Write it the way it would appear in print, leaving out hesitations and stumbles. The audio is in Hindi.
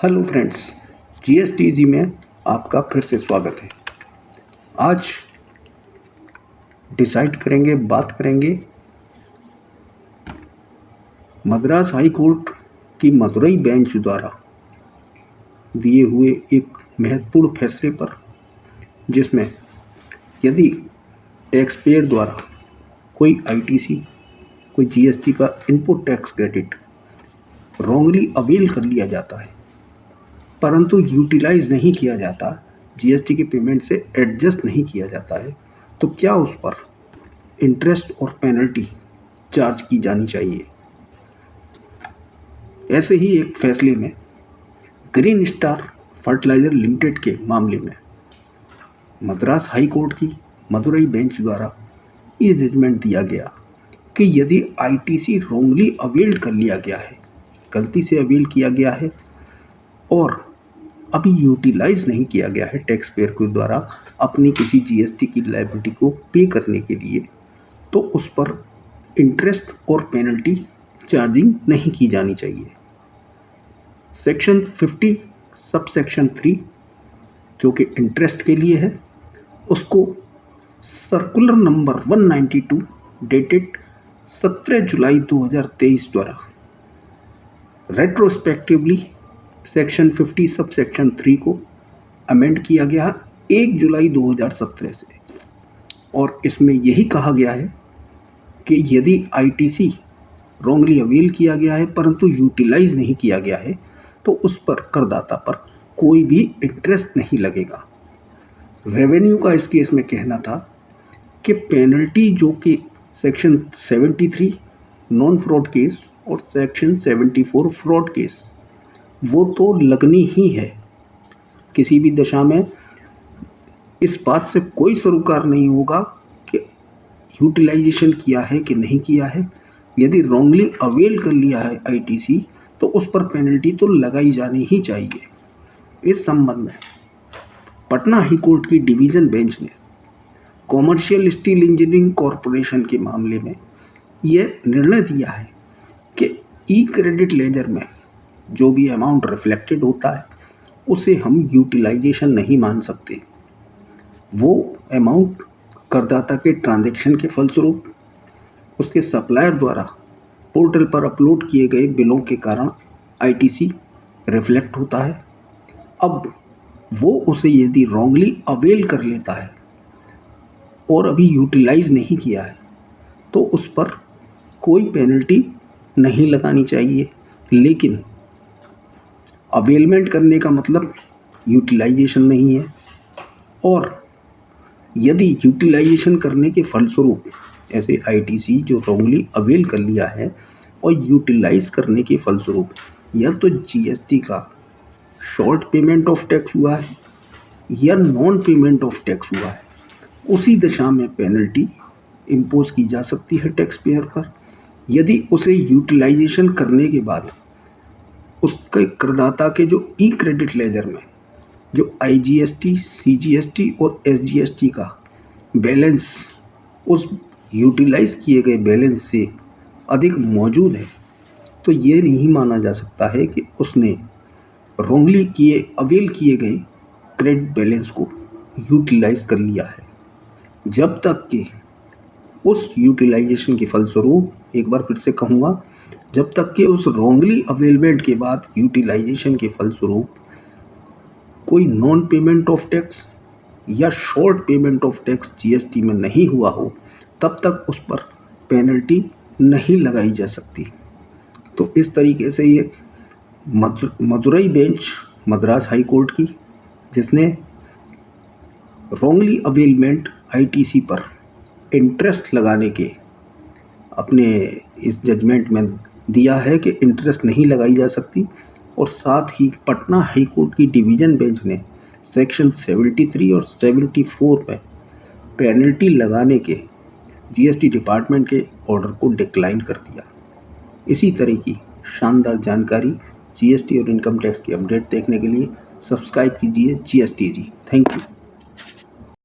हेलो फ्रेंड्स, जीएसटीजी में आपका फिर से स्वागत है। आज बात करेंगे मद्रास हाई कोर्ट की मदुरई बेंच द्वारा दिए हुए एक महत्वपूर्ण फैसले पर, जिसमें यदि टैक्स पेयर द्वारा कोई आईटीसी, कोई जीएसटी का input tax credit wrongly avail कर लिया जाता है परंतु यूटिलाइज नहीं किया जाता, जीएसटी के पेमेंट से एडजस्ट नहीं किया जाता है, तो क्या उस पर इंटरेस्ट और पेनल्टी चार्ज की जानी चाहिए। ऐसे ही एक फैसले में ग्रीन स्टार फर्टिलाइजर लिमिटेड के मामले में मद्रास हाई कोर्ट की मदुरई बेंच द्वारा ये जजमेंट दिया गया कि यदि आईटीसी रॉन्गली अवेल्ड कर लिया गया है, गलती से अवेल किया गया है और अभी यूटिलाइज नहीं किया गया है टैक्स पेयर के द्वारा अपनी किसी जीएसटी की लायबिलिटी को पे करने के लिए, तो उस पर इंटरेस्ट और पेनल्टी चार्जिंग नहीं की जानी चाहिए। सेक्शन 50 सब सेक्शन 3 जो कि इंटरेस्ट के लिए है, उसको सर्कुलर नंबर 192 डेटेड 17 जुलाई 2023 द्वारा रेट्रोस्पेक्टिवली सेक्शन 50 सब सेक्शन 3 को अमेंड किया गया 1 जुलाई 2017 से, और इसमें यही कहा गया है कि यदि आईटीसी रॉन्गली अवेल किया गया है परंतु यूटिलाइज नहीं किया गया है, तो उस पर करदाता पर कोई भी इंटरेस्ट नहीं लगेगा। रेवेन्यू का इस केस में कहना था कि पेनल्टी जो कि सेक्शन 73 नॉन फ्रॉड केस और सेक्शन 74 फ्रॉड केस, वो तो लगनी ही है। किसी भी दशा में इस बात से कोई सरोकार नहीं होगा कि यूटिलाइजेशन किया है कि नहीं किया है। यदि रॉन्गली अवेल कर लिया है आईटीसी, तो उस पर पेनल्टी तो लगाई जानी ही चाहिए। इस संबंध में पटना हाई कोर्ट की डिवीज़न बेंच ने कॉमर्शियल स्टील इंजीनियरिंग कॉरपोरेशन के मामले में यह निर्णय दिया है कि ई क्रेडिट लेजर में जो भी अमाउंट रिफ्लेक्टेड होता है उसे हम यूटिलाइजेशन नहीं मान सकते। वो अमाउंट करदाता के ट्रांजैक्शन के फलस्वरूप उसके सप्लायर द्वारा पोर्टल पर अपलोड किए गए बिलों के कारण आईटीसी रिफ्लेक्ट होता है। अब वो उसे यदि रॉन्गली अवेल कर लेता है और अभी यूटिलाइज नहीं किया है, तो उस पर कोई पेनल्टी नहीं लगानी चाहिए। लेकिन अवेलमेंट करने का मतलब यूटिलाइजेशन नहीं है, और यदि यूटिलाइजेशन करने के फलस्वरूप ऐसे आईटीसी जो रॉन्गली अवेल कर लिया है और यूटिलाइज करने के फलस्वरूप या तो जीएसटी का शॉर्ट पेमेंट ऑफ टैक्स हुआ है या नॉन पेमेंट ऑफ टैक्स हुआ है, उसी दशा में पेनल्टी इम्पोज की जा सकती है टैक्स पेयर पर। यदि उसे यूटिलाइजेशन करने के बाद उसके करदाता के जो ई क्रेडिट लेजर में जो आईजीएसटी, सीजीएसटी और एसजीएसटी का बैलेंस उस यूटिलाइज किए गए बैलेंस से अधिक मौजूद है, तो ये नहीं माना जा सकता है कि उसने रॉन्गली अवेल किए गए क्रेडिट बैलेंस को यूटिलाइज कर लिया है। जब तक कि उस यूटिलाइजेशन के फलस्वरूप, एक बार फिर से कहूँगा, जब तक कि उस रॉन्गली अवेलमेंट के बाद यूटिलाइजेशन के फलस्वरूप कोई नॉन पेमेंट ऑफ टैक्स या short payment of tax GST में नहीं हुआ हो, तब तक उस पर पेनल्टी नहीं लगाई जा सकती। तो इस तरीके से ये Madurai bench Madras high court की, जिसने रॉन्गली अवेलमेंट आईटीसी पर इंटरेस्ट लगाने के अपने इस जजमेंट में दिया है कि इंटरेस्ट नहीं लगाई जा सकती, और साथ ही पटना हाई कोर्ट की डिवीज़न बेंच ने सेक्शन 73 और 74 में पेनल्टी लगाने के जीएसटी डिपार्टमेंट के ऑर्डर को डिक्लाइन कर दिया। इसी तरह की शानदार जानकारी जीएसटी और इनकम टैक्स की अपडेट देखने के लिए सब्सक्राइब कीजिए जीएसटीजी। Thank you.